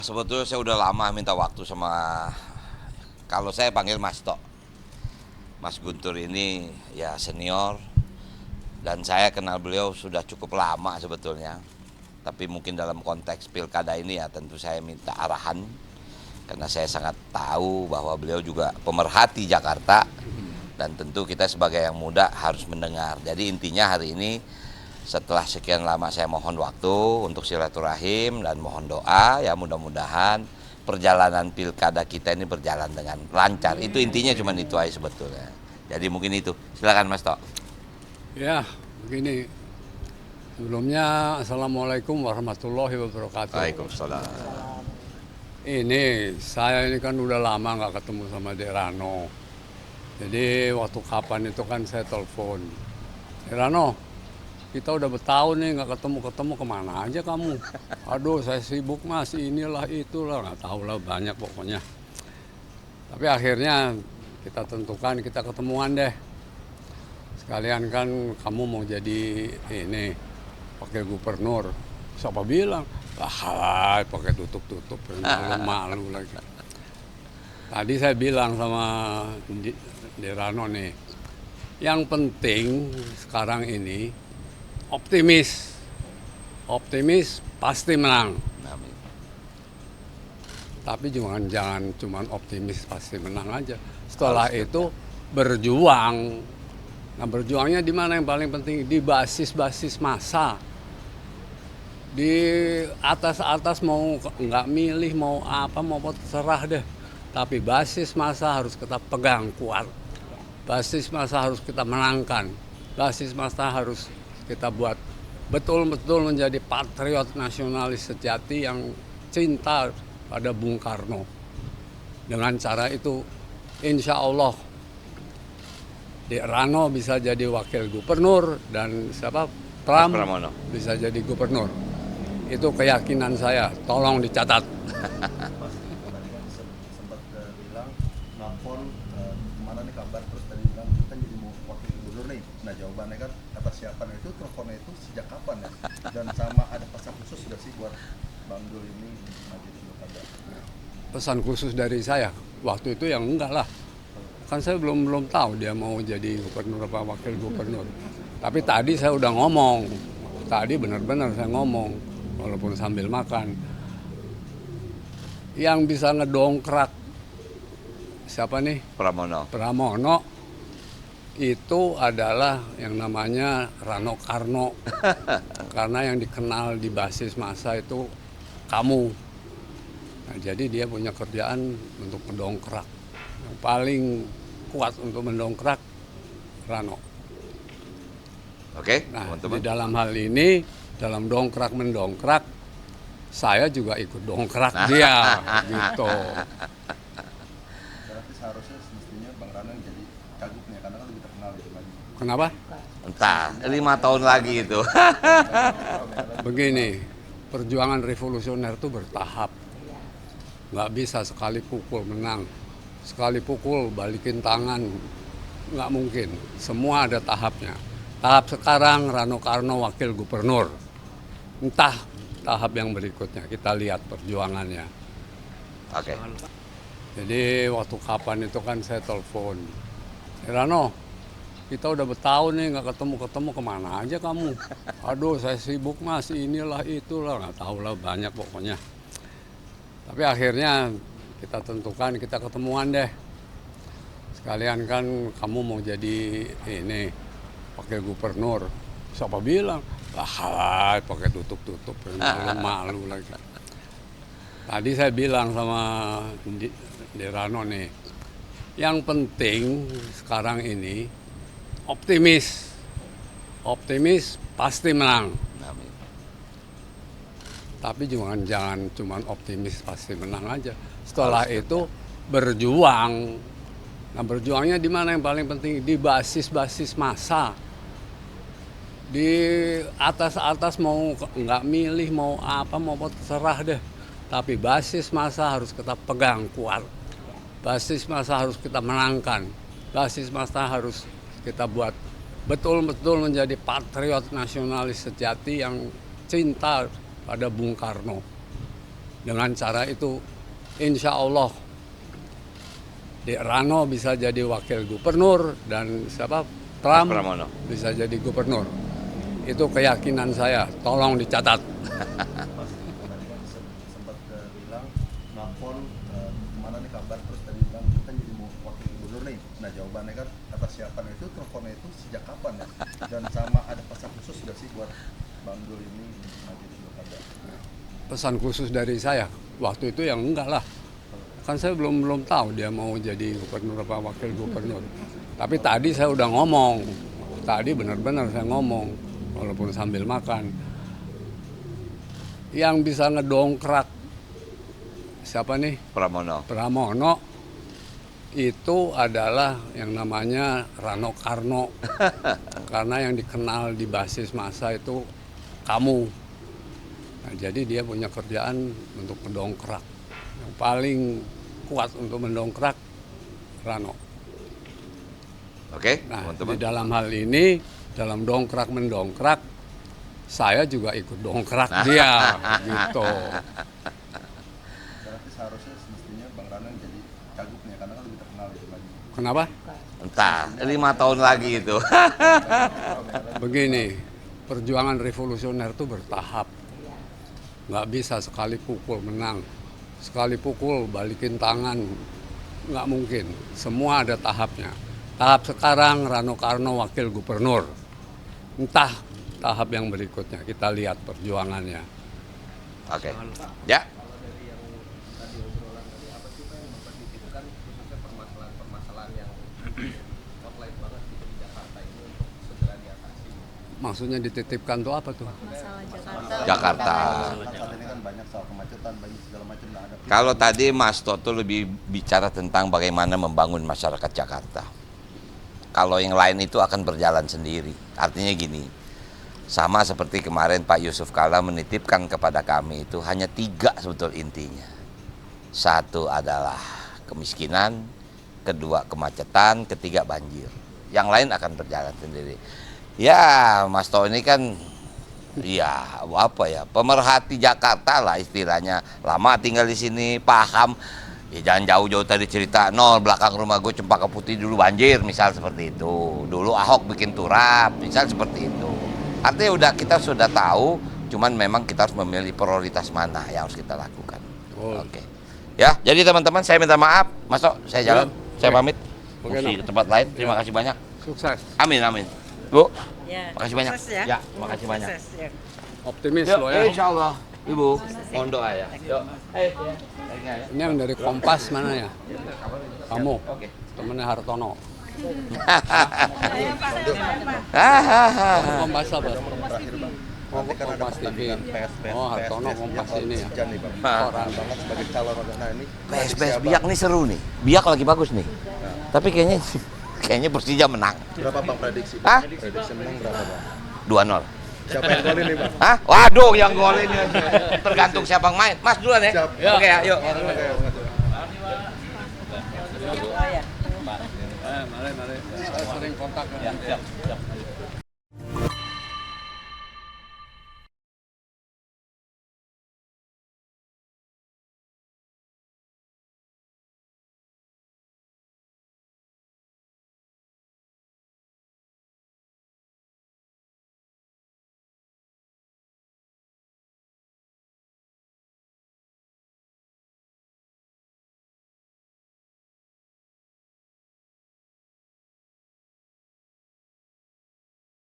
Sebetulnya saya udah lama minta waktu sama, kalau saya panggil Mas Tok. Mas Guntur ini ya senior dan saya kenal beliau sudah cukup lama sebetulnya. Tapi mungkin dalam konteks pilkada ini ya tentu saya minta arahan karena saya sangat tahu bahwa beliau juga pemerhati Jakarta dan tentu kita sebagai yang muda harus mendengar. Jadi intinya hari ini setelah sekian lama saya mohon waktu untuk silaturahim dan mohon doa ya mudah-mudahan perjalanan pilkada kita ini berjalan dengan lancar. Itu intinya cuma itu aja sebetulnya. Jadi mungkin itu. Silakan Mas Tok. Ya, begini. Sebelumnya, Assalamualaikum warahmatullahi wabarakatuh. Waalaikumsalam. Saya ini kan udah lama nggak ketemu sama Dek Rano. Jadi waktu kapan itu kan saya telepon. Dek Rano, kita udah bertahun nih nggak ketemu-ketemu, kemana aja kamu? Aduh, saya sibuk mas, inilah itulah, nggak tahu lah, banyak pokoknya. Tapi akhirnya kita tentukan kita ketemuan deh. Sekalian kan kamu mau jadi wakil gubernur. Siapa bilang? Pakai tutup-tutup, malu-malu lagi. Tadi saya bilang sama Derano nih, yang penting sekarang ini optimis. Optimis pasti menang. Amin. Tapi jangan cuma optimis pasti menang aja. Setelah itu berjuang. Nah, berjuangnya di mana yang paling penting? Di basis-basis massa. Di atas-atas mau nggak milih, mau apa, mau terserah deh. Tapi basis massa harus kita pegang kuat. Basis massa harus kita menangkan. Basis massa harus kita buat betul-betul menjadi patriot nasionalis sejati yang cinta pada Bung Karno. Dengan cara itu, insya Allah, Dek Rano bisa jadi wakil gubernur dan Pram Pramono bisa jadi gubernur. Itu keyakinan saya, tolong dicatat. Sempat bilang nelfon kemana nih kabar, terus tadi bilang kita jadi mau wakil gubernur nih. Nah jawabannya kan persiapan itu, teleponnya itu sejak kapan ya? Dan sama ada pesan khusus sudah sih buat Bang Dul ini maju di pilkada? Pesan khusus dari saya, waktu itu yang enggak lah. Kan saya belum tahu dia mau jadi gubernur apa wakil gubernur. Tapi tadi saya udah ngomong, tadi benar-benar saya ngomong, walaupun sambil makan. Yang bisa ngedongkrak siapa nih? Pramono. Pramono itu adalah yang namanya Rano Karno. Karena yang dikenal di basis massa itu kamu. Nah, jadi dia punya kerjaan untuk mendongkrak. Yang paling kuat untuk mendongkrak Rano. Oke, Nah, teman-teman. di dalam hal ini, dalam dongkrak mendongkrak, saya juga ikut dongkrak dia, gitu. Berarti seharusnya semestinya Bang Rano yang jadi cagupnya karena kan lebih terkenal gitu lagi. Kenapa? Entah, 5 tahun lagi itu. Begini, perjuangan revolusioner itu bertahap. Nggak bisa sekali pukul menang, sekali pukul balikin tangan, nggak mungkin. Semua ada tahapnya. Tahap sekarang Rano Karno wakil gubernur. Entah tahap yang berikutnya, kita lihat perjuangannya. Oke. Jadi waktu kapan itu kan saya telepon, Rano, kita udah bertahun nih nggak ketemu-ketemu, kemana aja kamu? Aduh, saya sibuk mas, inilah itulah, nggak tahu lah, banyak pokoknya. Tapi akhirnya kita tentukan kita ketemuan deh. Sekalian kan kamu mau jadi wakil gubernur. Siapa bilang? Pakai tutup-tutup, malu-malu lagi. Tadi saya bilang sama Derano nih, yang penting sekarang ini optimis. Optimis pasti menang. Amin. Tapi jangan cuma optimis pasti menang aja. Setelah itu berjuang. Nah, berjuangnya di mana yang paling penting? Di basis-basis massa. Di atas-atas mau nggak milih, mau apa, mau terserah deh. Tapi basis massa harus kita pegang kuat. Basis massa harus kita menangkan. Basis massa harus kita buat betul-betul menjadi patriot nasionalis sejati yang cinta pada Bung Karno. Dengan cara itu, insya Allah, Rano bisa jadi wakil gubernur dan siapa Trump Pramono. bisa jadi gubernur. Itu keyakinan saya. Tolong dicatat. Tadi kan sempat bilang nelfon kemana nih kabar, terus tadi bilang kita jadi mau wakil gubernur nih. Nah jawabannya kan atas siapan itu, teleponnya itu sejak kapan ya? Dan sama ada pesan khusus nggak sih buat Bang Dul ini maju di pilkada? Pesan khusus dari saya waktu itu yang enggak lah, kan saya belum tahu dia mau jadi gubernur apa wakil gubernur. Tapi tadi saya udah ngomong, tadi benar-benar saya ngomong walaupun sambil makan, yang bisa ngedongkrak siapa nih, Pramono itu adalah yang namanya Rano Karno. Karena yang dikenal di basis massa itu kamu. Nah, jadi dia punya kerjaan untuk mendongkrak. Yang paling kuat untuk mendongkrak Rano. Oke, Nah, teman-teman. di dalam hal ini, dalam dongkrak mendongkrak, saya juga ikut dongkrak dia, gitu. Berarti seharusnya semestinya Bang Rano yang jadi cagupnya karena kan lebih terkenal itu lagi. Kenapa? Entah, 5 tahun lagi itu. Begini, perjuangan revolusioner itu bertahap. Nggak bisa sekali pukul menang, sekali pukul balikin tangan, nggak mungkin. Semua ada tahapnya. Tahap sekarang Rano Karno wakil gubernur. Entah tahap yang berikutnya, kita lihat perjuangannya. Oke. Ya. Kalau dari yang tadi obrolan tadi, apa sih Pak yang Bapak titipkan khususnya permasalahan-permasalahan yang hotline banget gitu di Jakarta ini untuk segera diatasi? Maksudnya dititipkan tuh apa tuh? Masalah Jakarta. Jakarta. Saat ini kan banyak soal kemacetan, banyak segala macam. Nah, ada Kalau tadi Mas Toto lebih bicara tentang bagaimana membangun masyarakat Jakarta. Kalau yang lain itu akan berjalan sendiri. Artinya gini, sama seperti kemarin Pak Yusuf Kalla menitipkan kepada kami itu hanya 3 sebetulnya intinya. 1 adalah kemiskinan, 2 kemacetan, 3 banjir. Yang lain akan berjalan sendiri. Ya, Mas To ini kan, ya apa ya, pemerhati Jakarta lah istilahnya. Lama tinggal di sini, paham. Ya jangan jauh-jauh tadi cerita, belakang rumah gue Cempaka Putih dulu banjir, misal seperti itu. Dulu Ahok bikin turap, misal seperti itu. Artinya kita sudah tahu, cuman memang kita harus memilih prioritas mana yang harus kita lakukan. Oke. Ya, jadi teman-teman saya minta maaf, Mas Tok, saya jalan, saya pamit. Oke, Mesti ke tempat lain. Terima kasih banyak. Sukses. Amin, amin. Bu, Ya. makasih banyak. Sukses Ya, makasih banyak. Sukses, ya. Optimis lo ya. Insya Allah. Ibu, mohon doa ya. Yuk. Ini yang dari Kompas mana ya? Kamu, Oke. temennya Hartono. Hahaha. Kompas apa? terakhir Bang. Oh, Nanti kan ada Kompas TV. pertandingan PSPS. Oh, Hartono Kompas ini ya. Jan nih Bang. Ah. Orang banget sebagai calon wakil. Nah ini PSPS Biak nih seru nih. Biak lagi bagus nih. Tapi kayaknya Persija menang. berapa Bang prediksi? Hah? Prediksi menang berapa Bang? 2-0. Siapa yang golin nih Bang? Hah? Waduh, yang golin ya. Tergantung siapa yang main. Mas duluan ya. Siap. Oke ya, yuk. Oke, Oh ya. Mari. Saya sering kontak. Ya, siap.